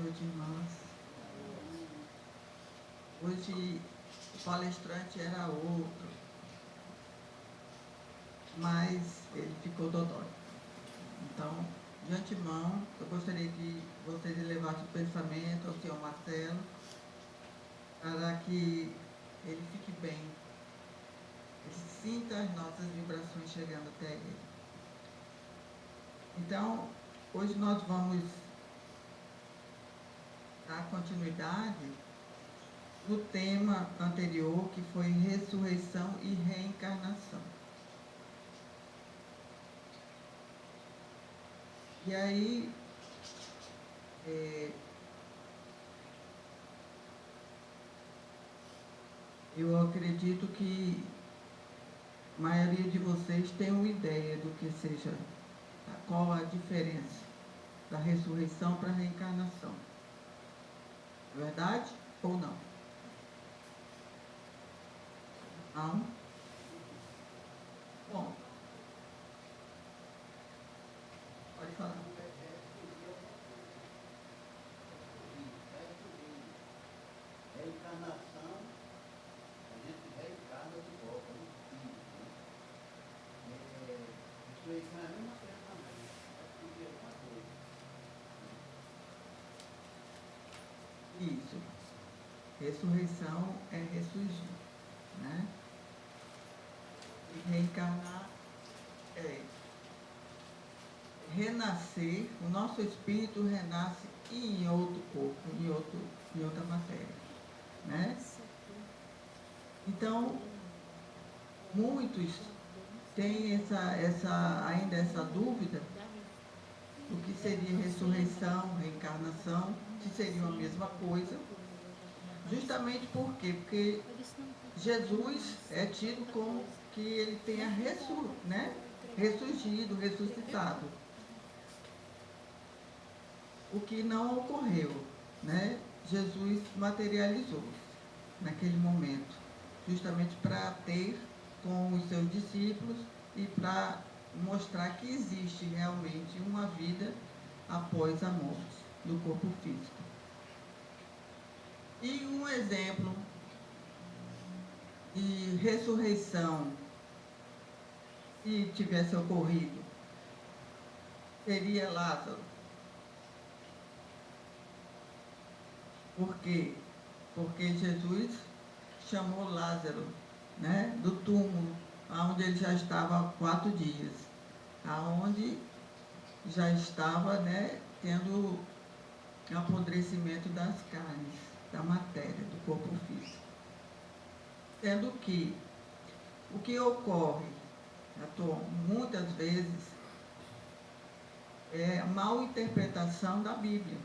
noite, irmãs. Hoje o palestrante era outro, mas ele ficou dodói. Então, de antemão, eu gostaria que vocês elevassem o pensamento ao senhor Marcelo, para que ele fique bem, ele sinta as nossas vibrações chegando até ele. Então, hoje nós vamos dar continuidade no tema anterior, que foi ressurreição e reencarnação. E aí, eu acredito que a maioria de vocês tem uma ideia do que seja, qual a diferença da ressurreição para a reencarnação. É verdade ou não? Não? Bom, pode falar. Reencarnação, a gente reencarna de volta no filho, né? Ressurreição é a mesma coisa também, é tudo a mesma coisa. Isso. Ressurreição é ressurgir, né? E reencarnar é renascer, o nosso espírito renasce em outro corpo, em outra matéria, né? Então, muitos têm ainda essa dúvida do que seria ressurreição, reencarnação, se seriam a mesma coisa. Justamente por quê? Porque Jesus é tido como que ele tenha ressurgido, ressuscitado. O que não ocorreu, né? Jesus materializou-se naquele momento, justamente para ter com os seus discípulos e para mostrar que existe realmente uma vida após a morte do corpo físico. E um exemplo de ressurreição, se tivesse ocorrido, seria Lázaro. Por quê? Porque Jesus chamou Lázaro, né, do túmulo, onde ele já estava há 4 dias, aonde já estava, né, tendo apodrecimento das carnes, da matéria, do corpo físico. Sendo que o que ocorre muitas vezes é a mal interpretação da Bíblia,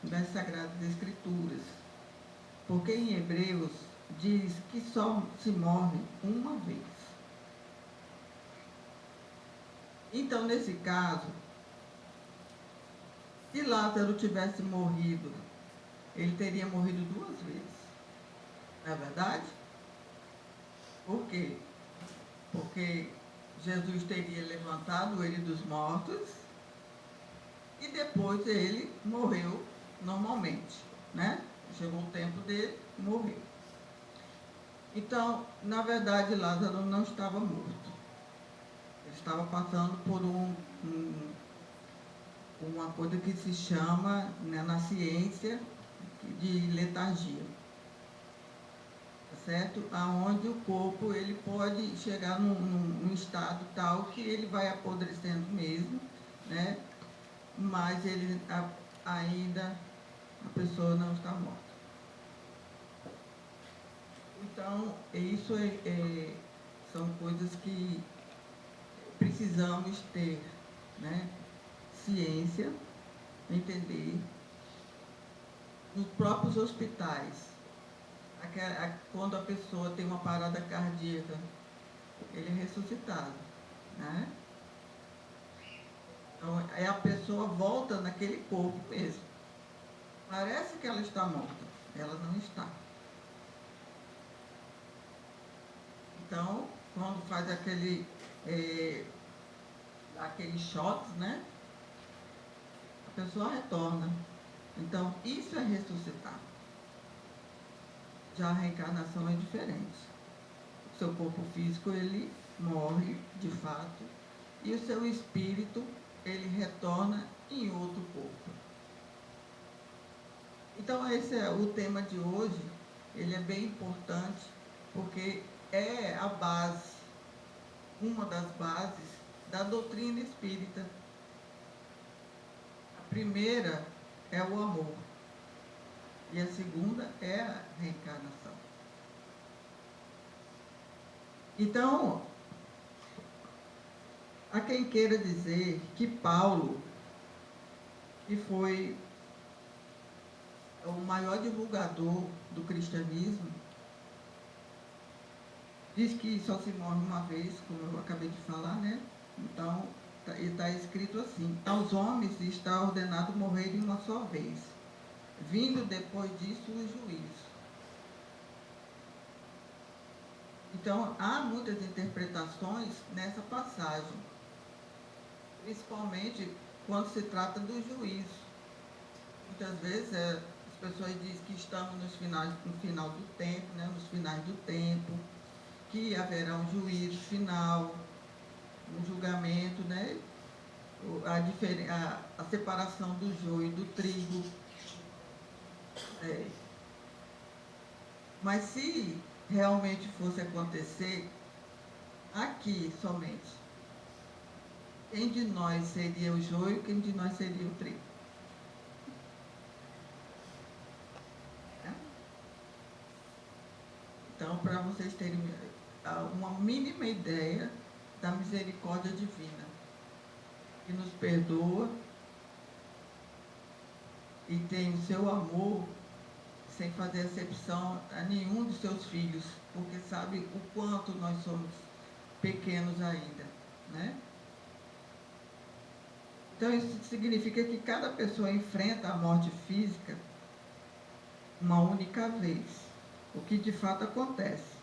das Sagradas Escrituras. Porque em Hebreus diz que só se morre uma vez. Então, nesse caso, se Lázaro tivesse morrido, ele teria morrido 2 vezes. Não é verdade? Por quê? Porque Jesus teria levantado ele dos mortos e depois ele morreu normalmente, né? Chegou o tempo dele, morreu. Então, na verdade, Lázaro não estava morto. Ele estava passando por uma coisa que se chama, né, na ciência, de letargia. Certo? Aonde o corpo ele pode chegar num estado tal que ele vai apodrecendo mesmo, né? Mas ele ainda a pessoa não está morta. Então, isso são coisas que precisamos ter, né, ciência, entender. Nos próprios hospitais, quando a pessoa tem uma parada cardíaca, ele é ressuscitado, né? Então, a pessoa volta naquele corpo mesmo. Parece que ela está morta, ela não está. Então, quando faz aqueles shots, né? A pessoa retorna. Então, isso é ressuscitar. Já a reencarnação é diferente. O seu corpo físico, ele morre, de fato, e o seu espírito, ele retorna em outro corpo. Então, esse é o tema de hoje. Ele é bem importante, porque é a base, uma das bases da doutrina espírita. A primeira é o amor, e a segunda é a reencarnação. Então, há quem queira dizer que Paulo, que foi o maior divulgador do cristianismo, diz que só se morre uma vez, como eu acabei de falar, né? Então, está escrito assim: aos homens está ordenado morrerem uma só vez, vindo depois disso o juízo. Então, há muitas interpretações nessa passagem, principalmente quando se trata do juízo. Muitas vezes as pessoas dizem que estamos no final do tempo, né? Nos finais do tempo, que haverá um juízo final, um julgamento, né? A separação do joio e do trigo. Mas se realmente fosse acontecer, aqui somente, quem de nós seria o joio, quem de nós seria o trigo? Então, para vocês terem uma mínima ideia da misericórdia divina, que nos perdoa e tem o seu amor sem fazer acepção a nenhum de seus filhos, porque sabe o quanto nós somos pequenos ainda, né? Então, isso significa que cada pessoa enfrenta a morte física uma única vez, o que de fato acontece,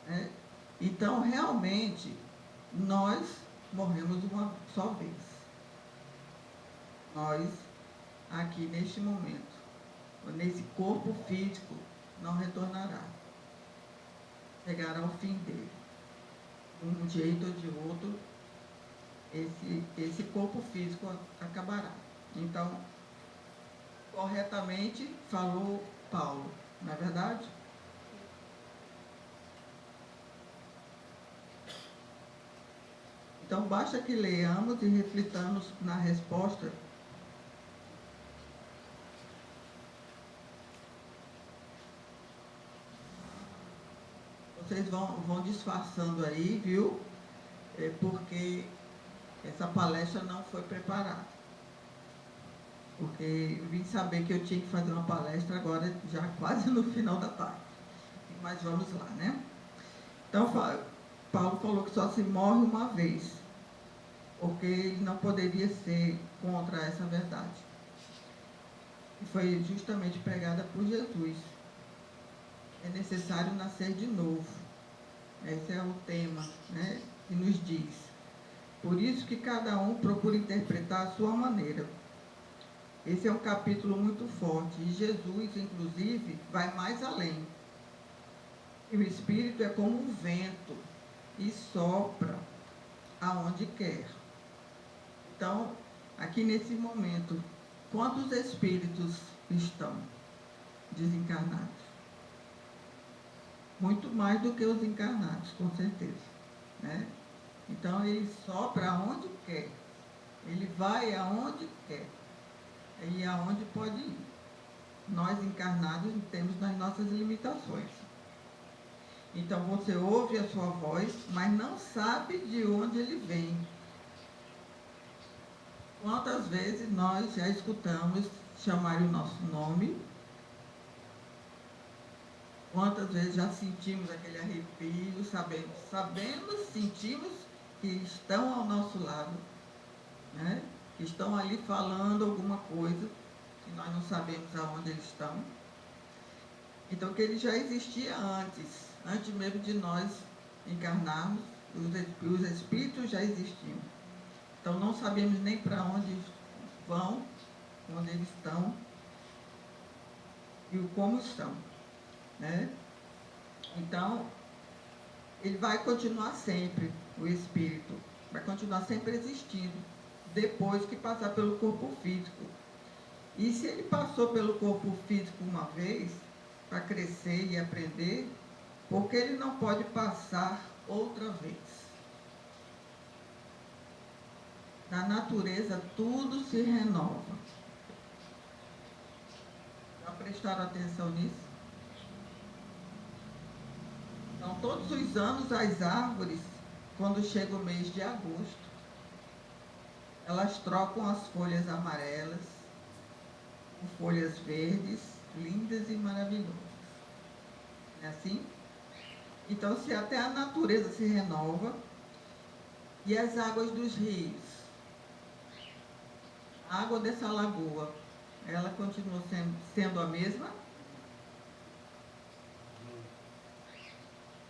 né? Então, realmente, nós morremos uma só vez. Nós, aqui neste momento, nesse corpo físico, não retornará. Chegará ao fim dele. De um jeito ou de outro, esse corpo físico acabará. Então, corretamente falou Paulo, não é verdade? Então, basta que leamos e reflitamos na resposta. Vocês vão disfarçando aí, viu? Porque essa palestra não foi preparada. Porque eu vim saber que eu tinha que fazer uma palestra agora, já quase no final da tarde. Mas vamos lá, né? Então, Paulo falou que só se morre uma vez, porque ele não poderia ser contra essa verdade. E foi justamente pregada por Jesus. É necessário nascer de novo. Esse é o tema, né, que nos diz. Por isso que cada um procura interpretar a sua maneira. Esse é um capítulo muito forte. E Jesus, inclusive, vai mais além. E o Espírito é como um vento e sopra aonde quer. Então, aqui nesse momento, quantos espíritos estão desencarnados? Muito mais do que os encarnados, com certeza, né? Então, ele sopra aonde quer. Ele vai aonde quer. E aonde pode ir. Nós, encarnados, temos nas nossas limitações. Então, você ouve a sua voz, mas não sabe de onde ele vem. Quantas vezes nós já escutamos chamar o nosso nome? Quantas vezes já sentimos aquele arrepio, sentimos que estão ao nosso lado, né? Que estão ali falando alguma coisa, que nós não sabemos aonde eles estão. Então, que ele já existia antes mesmo de nós encarnarmos, os espíritos já existiam. Então, não sabemos nem para onde vão, onde eles estão e o como estão, né? Então, ele vai continuar sempre, o espírito, vai continuar sempre existindo, depois que passar pelo corpo físico. E se ele passou pelo corpo físico uma vez, para crescer e aprender, por que ele não pode passar outra vez? Na natureza, tudo se renova. Já prestaram atenção nisso? Então, todos os anos, as árvores, quando chega o mês de agosto, elas trocam as folhas amarelas com folhas verdes, lindas e maravilhosas. Não é assim? Então, se até a natureza se renova, e as águas dos rios, a água dessa lagoa, ela continua sendo a mesma?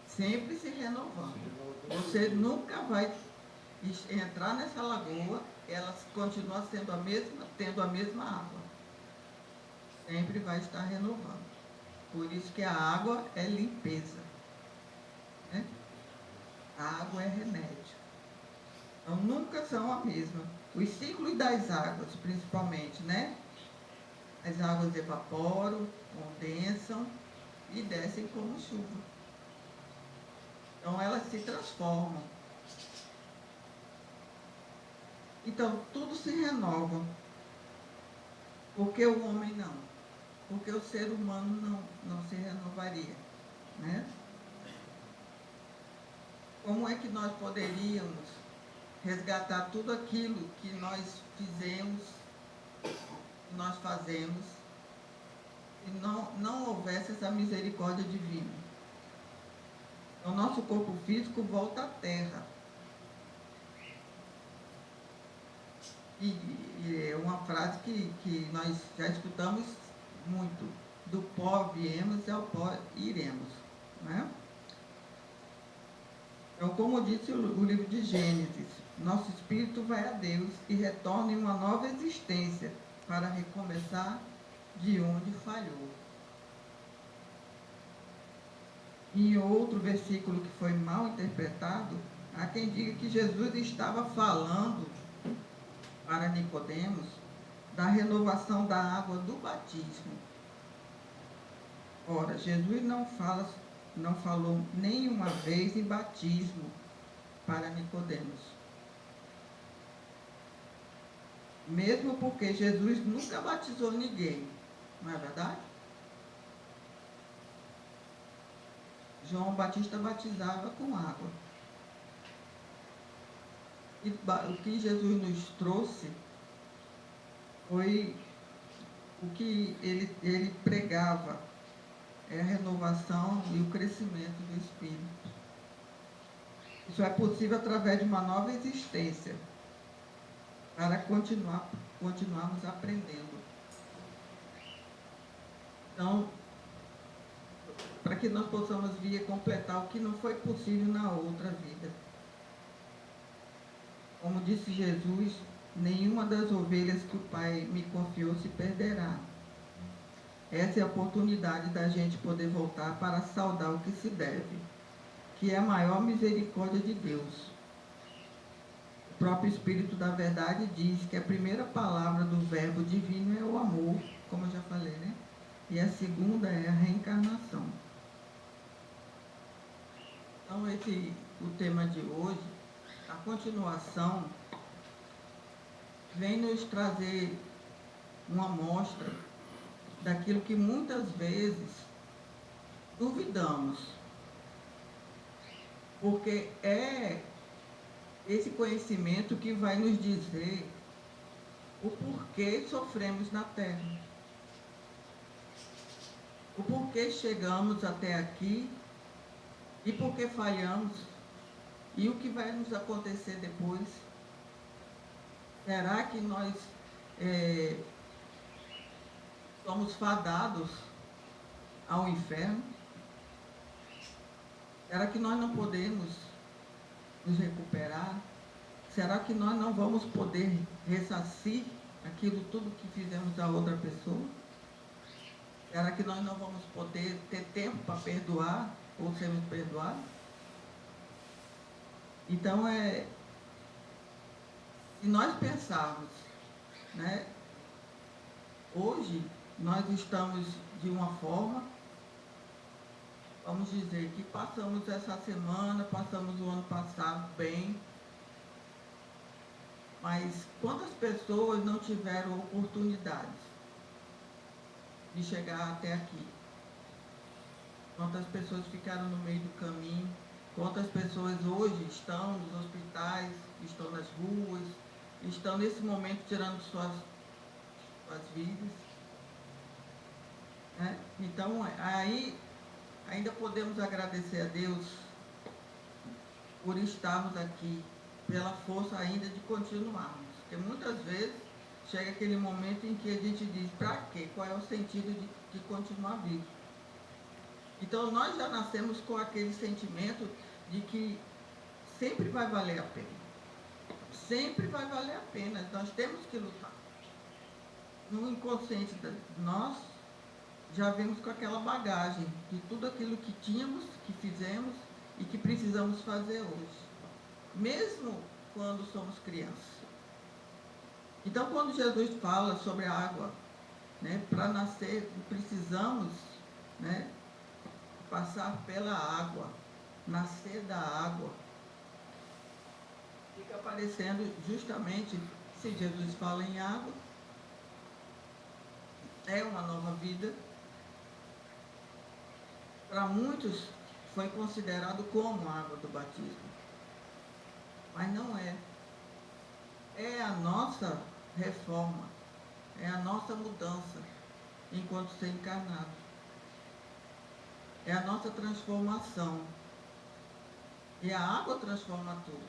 Sempre se renovando. Você nunca vai entrar nessa lagoa, ela continua sendo a mesma, tendo a mesma água. Sempre vai estar renovando. Por isso que a água é limpeza, né? A água é remédio. Então nunca são a mesma. Os ciclos das águas, principalmente, né? As águas evaporam, condensam e descem como chuva. Então elas se transformam. Então tudo se renova. Porque o homem não. Porque o ser humano não se renovaria, né? Como é que nós poderíamos resgatar tudo aquilo que nós fizemos, que nós fazemos, se não houvesse essa misericórdia divina? O nosso corpo físico volta à terra. E é uma frase que nós já escutamos muito: do pó viemos e ao pó iremos, né? Então, como disse o livro de Gênesis, nosso espírito vai a Deus e retorna em uma nova existência para recomeçar de onde falhou. Em outro versículo que foi mal interpretado, há quem diga que Jesus estava falando para Nicodemos da renovação da água do batismo. Ora, Jesus não falou nenhuma vez em batismo para Nicodemos. Mesmo porque Jesus nunca batizou ninguém, não é verdade? João Batista batizava com água. E o que Jesus nos trouxe foi o que ele pregava, é a renovação e o crescimento do Espírito. Isso é possível através de uma nova existência, para continuarmos aprendendo. Então, para que nós possamos vir a completar o que não foi possível na outra vida. Como disse Jesus, nenhuma das ovelhas que o Pai me confiou se perderá. Essa é a oportunidade da gente poder voltar para saudar o que se deve, que é a maior misericórdia de Deus. O próprio Espírito da Verdade diz que a primeira palavra do verbo divino é o amor, como eu já falei, né? E a segunda é a reencarnação. Então, o tema de hoje, a continuação, vem nos trazer uma amostra daquilo que muitas vezes duvidamos, porque é esse conhecimento que vai nos dizer o porquê sofremos na Terra, o porquê chegamos até aqui e porquê falhamos e o que vai nos acontecer depois. Será que nós somos fadados ao inferno? Será que nós não podemos nos recuperar? Será que nós não vamos poder ressarcir aquilo tudo que fizemos a outra pessoa? Será que nós não vamos poder ter tempo para perdoar ou sermos perdoados? Então, se nós pensarmos, né, hoje nós estamos de uma forma, vamos dizer que passamos essa semana, passamos o ano passado bem, mas quantas pessoas não tiveram oportunidades de chegar até aqui? Quantas pessoas ficaram no meio do caminho? Quantas pessoas hoje estão nos hospitais, estão nas ruas, estão nesse momento tirando suas vidas? Né? Então, aí ainda podemos agradecer a Deus por estarmos aqui, pela força ainda de continuarmos. Porque muitas vezes chega aquele momento em que a gente diz, para quê? Qual é o sentido de continuar vivo? Então, nós já nascemos com aquele sentimento de que sempre vai valer a pena. Sempre vai valer a pena. Nós temos que lutar. No inconsciente de nós, já vemos com aquela bagagem de tudo aquilo que tínhamos, que fizemos e que precisamos fazer hoje. Mesmo quando somos crianças. Então, quando Jesus fala sobre a água, né, para nascer, precisamos, né, passar pela água, nascer da água. Fica aparecendo justamente, se Jesus fala em água, é uma nova vida. Para muitos foi considerado como a água do batismo, mas não é. É a nossa reforma, é a nossa mudança enquanto ser encarnado. É a nossa transformação. E a água transforma tudo.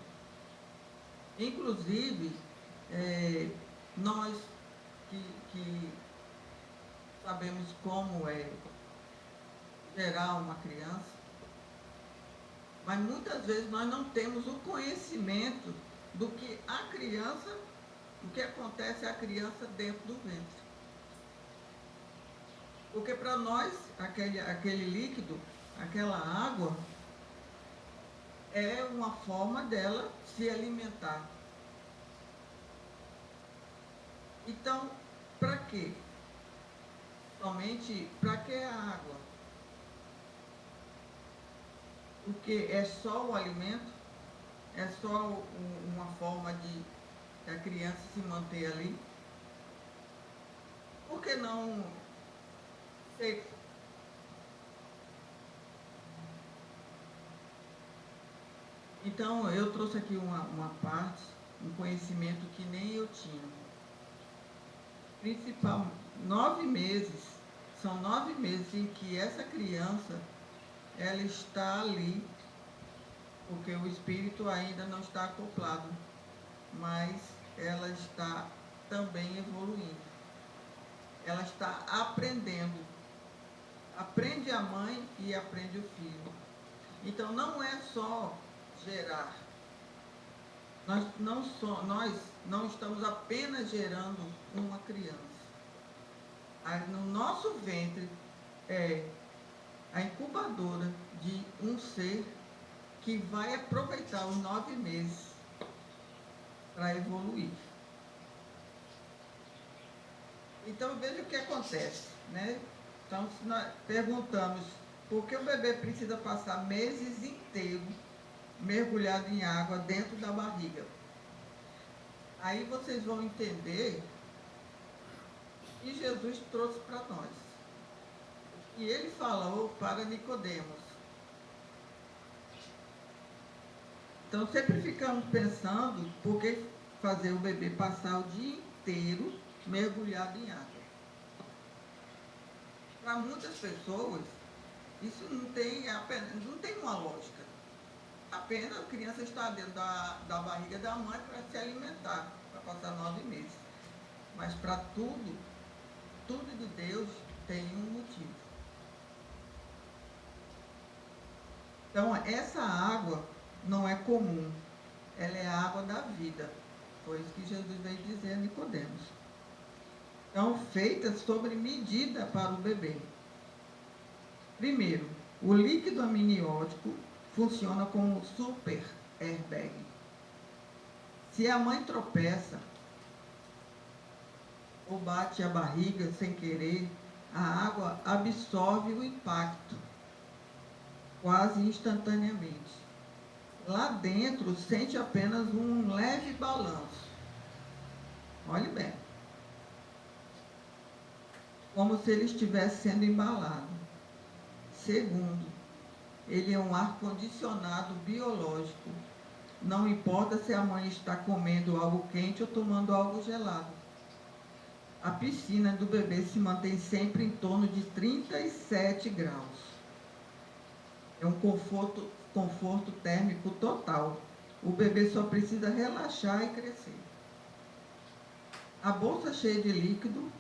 Inclusive, nós que sabemos como é gerar uma criança, mas muitas vezes nós não temos o conhecimento do que a criança, o que acontece à criança dentro do ventre. Porque para nós, aquele líquido, aquela água, é uma forma dela se alimentar. Então, para quê? Somente, para que a água? Porque é só o alimento? É só uma forma de a criança se manter ali? Por que não seco? Então, eu trouxe aqui uma parte, um conhecimento que nem eu tinha. Principal, 9 meses, são 9 meses em que essa criança, ela está ali, porque o espírito ainda não está acoplado, mas ela está também evoluindo. Ela está aprendendo. Aprende a mãe e aprende o filho. Então, não é só gerar. Nós não estamos apenas gerando uma criança. No nosso ventre é a incubadora de um ser que vai aproveitar os 9 meses para evoluir. Então, veja o que acontece, né? Então, se nós perguntamos por que o bebê precisa passar meses inteiros mergulhado em água dentro da barriga. Aí vocês vão entender que Jesus trouxe para nós. E ele falou para Nicodemos. Então sempre ficamos pensando por que fazer o bebê passar o dia inteiro mergulhado em água. Para muitas pessoas, isso não tem uma lógica. Apenas a criança está dentro da barriga da mãe para se alimentar, para passar 9 meses. Mas para tudo de Deus tem um motivo. Então, essa água não é comum, ela é a água da vida. Foi isso que Jesus veio dizer a Nicodemos. São feitas sobre medida para o bebê. Primeiro, o líquido amniótico funciona como um super airbag. Se a mãe tropeça ou bate a barriga sem querer, a água absorve o impacto quase instantaneamente. Lá dentro, sente apenas um leve balanço. Olhe bem. Como se ele estivesse sendo embalado. Segundo, ele é um ar-condicionado biológico. Não importa se a mãe está comendo algo quente ou tomando algo gelado. A piscina do bebê se mantém sempre em torno de 37 graus. É um conforto térmico total. O bebê só precisa relaxar e crescer. A bolsa cheia de líquido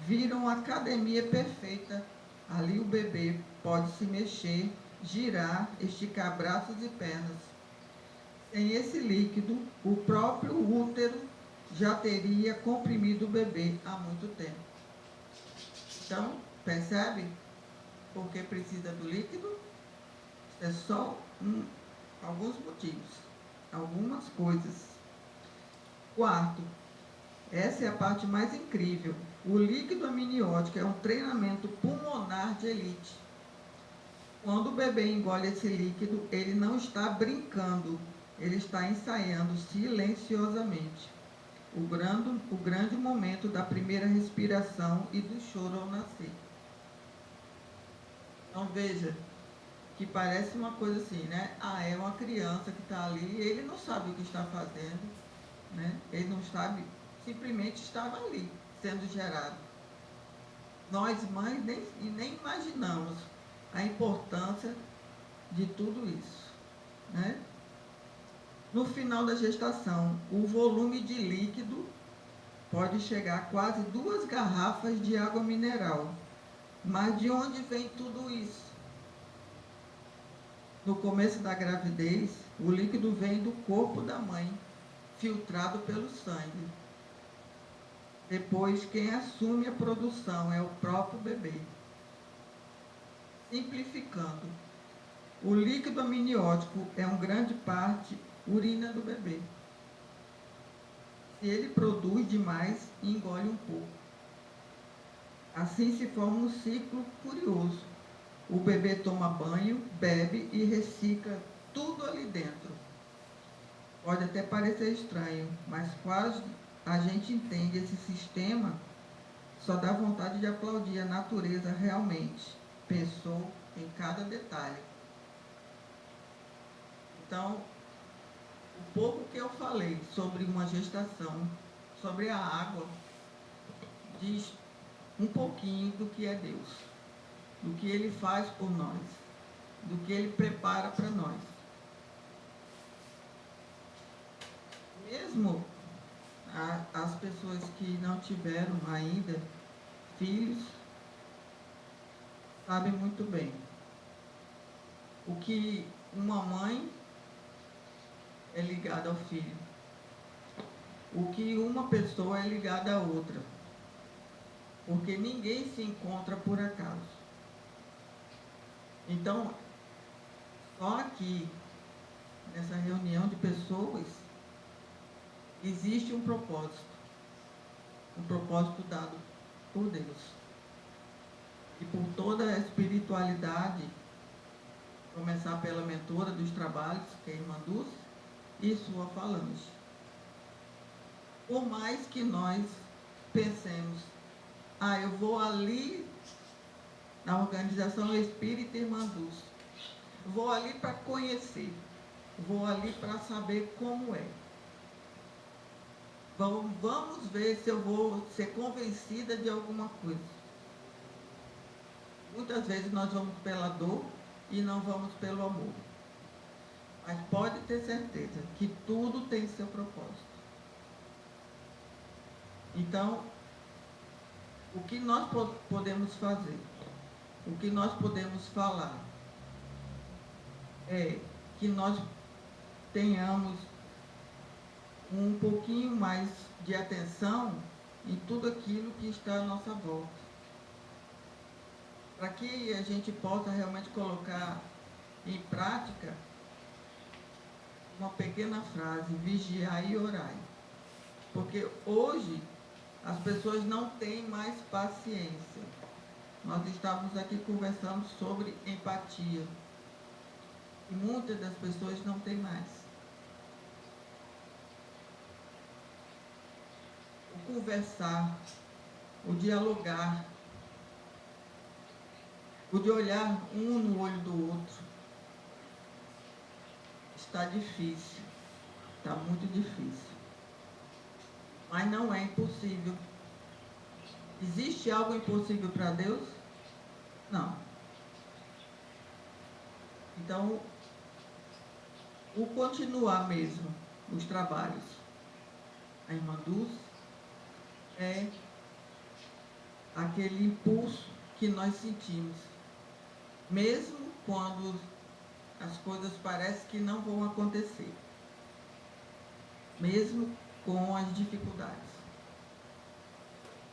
vira uma academia perfeita. Ali o bebê pode se mexer, girar, esticar braços e pernas. Sem esse líquido, o próprio útero já teria comprimido o bebê há muito tempo. Então, percebe por que precisa do líquido? É só alguns motivos, algumas coisas. Quarto, essa é a parte mais incrível. O líquido amniótico é um treinamento pulmonar de elite. Quando o bebê engole esse líquido, ele não está brincando, ele está ensaiando silenciosamente. O grande momento da primeira respiração e do choro ao nascer. Então veja que parece uma coisa assim, né? É uma criança que está ali, ele não sabe o que está fazendo, né? Ele não sabe, simplesmente estava ali, sendo gerado. Nós mães nem imaginamos a importância de tudo isso, né? No final da gestação, o volume de líquido pode chegar a quase 2 garrafas de água mineral. Mas de onde vem tudo isso? No começo da gravidez, o líquido vem do corpo da mãe, filtrado pelo sangue. Depois, quem assume a produção é o próprio bebê. Simplificando, o líquido amniótico é uma grande parte urina do bebê. Se ele produz demais, engole um pouco. Assim se forma um ciclo curioso. O bebê toma banho, bebe e recicla tudo ali dentro. Pode até parecer estranho, mas quase a gente entende esse sistema, só dá vontade de aplaudir a natureza realmente. Pensou em cada detalhe. Então, o pouco que eu falei sobre uma gestação, sobre a água, diz um pouquinho do que é Deus, do que Ele faz por nós, do que Ele prepara para nós. Mesmo as pessoas que não tiveram ainda filhos, sabem muito bem o que uma mãe é ligada ao filho, o que uma pessoa é ligada à outra, porque ninguém se encontra por acaso. Então, só aqui, nessa reunião de pessoas, existe um propósito dado por Deus. E por toda a espiritualidade, começar pela mentora dos trabalhos, que é a irmã Dulce, e sua falange. Por mais que nós pensemos, eu vou ali na organização Espírita Irmã Dulce, vou ali para conhecer, vou ali para saber como é. Vamos ver se eu vou ser convencida de alguma coisa. Muitas vezes nós vamos pela dor e não vamos pelo amor. Mas pode ter certeza que tudo tem seu propósito. Então, o que nós podemos fazer? O que nós podemos falar? É que nós tenhamos um pouquinho mais de atenção em tudo aquilo que está à nossa volta. Para que a gente possa realmente colocar em prática uma pequena frase: vigiar e orar. Porque hoje as pessoas não têm mais paciência. Nós estávamos aqui conversando sobre empatia. E muitas das pessoas não têm mais. O conversar, o dialogar, o de olhar um no olho do outro, está difícil, está muito difícil. Mas não é impossível. Existe algo impossível para Deus? Não. Então, o continuar mesmo os trabalhos. A irmã Dulce é aquele impulso que nós sentimos, mesmo quando as coisas parecem que não vão acontecer, mesmo com as dificuldades,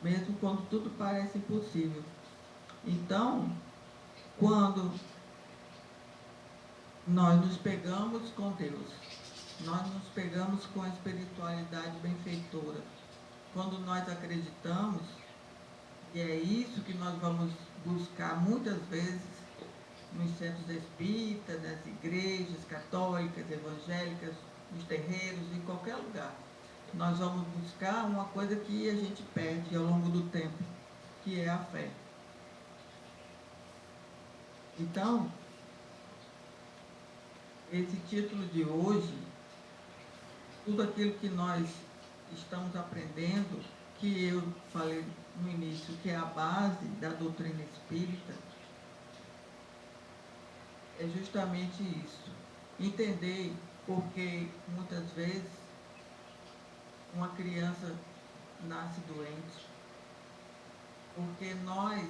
mesmo quando tudo parece impossível. Então, quando nós nos pegamos com Deus, nós nos pegamos com a espiritualidade benfeitora, quando nós acreditamos, e é isso que nós vamos buscar muitas vezes nos centros espíritas, nas igrejas católicas, evangélicas, nos terreiros, em qualquer lugar. Nós vamos buscar uma coisa que a gente perde ao longo do tempo, que é a fé. Então, esse título de hoje, tudo aquilo que nós estamos aprendendo, que eu falei no início, que é a base da doutrina espírita, é justamente isso. Entender porque muitas vezes uma criança nasce doente, porque nós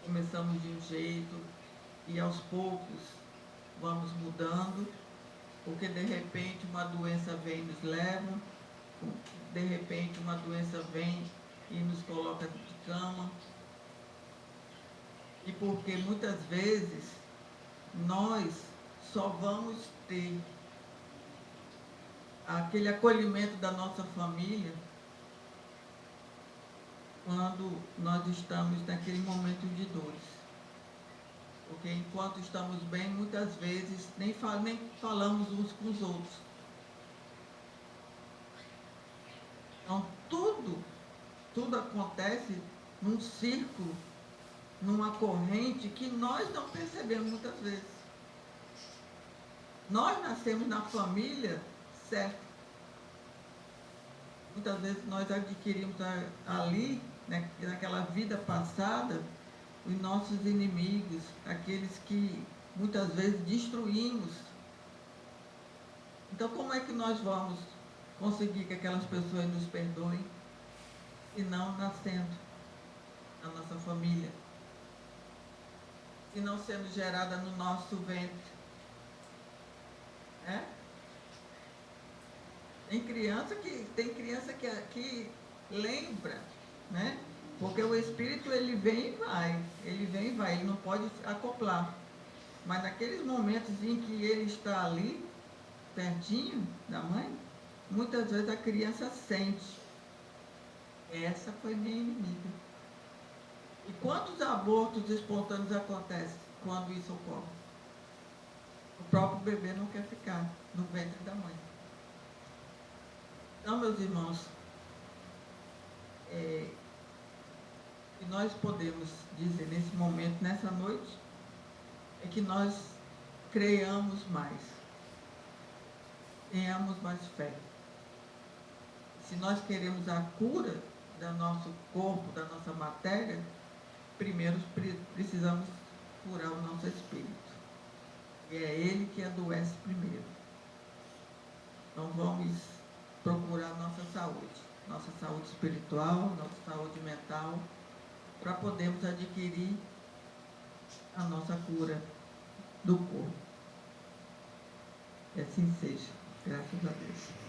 começamos de um jeito e aos poucos vamos mudando, porque de repente uma doença vem e nos leva, de repente uma doença vem e nos coloca de cama, e porque muitas vezes nós só vamos ter aquele acolhimento da nossa família quando nós estamos naquele momento de dores. Porque enquanto estamos bem, muitas vezes nem falamos uns com os outros. Então, tudo acontece num círculo, numa corrente que nós não percebemos muitas vezes. Nós nascemos na família certa. Muitas vezes nós adquirimos ali, né, naquela vida passada, os nossos inimigos, aqueles que muitas vezes destruímos. Então, como é que nós vamos conseguir que aquelas pessoas nos perdoem, se não nascendo na nossa família, se não sendo gerada no nosso ventre? Tem criança que lembra, né? Porque o espírito ele vem e vai, ele não pode acoplar. Mas naqueles momentos em que ele está ali, pertinho da mãe, muitas vezes a criança sente: essa foi minha inimiga. E quantos abortos espontâneos acontecem quando isso ocorre? O próprio bebê não quer ficar no ventre da mãe. Então, meus irmãos, o que nós podemos dizer nesse momento, nessa noite, é que nós creiamos mais, tenhamos mais fé. Se nós queremos a cura do nosso corpo, da nossa matéria, primeiro precisamos curar o nosso espírito. E é ele que adoece primeiro. Então vamos procurar nossa saúde espiritual, nossa saúde mental, para podermos adquirir a nossa cura do corpo. Que assim seja. Graças a Deus.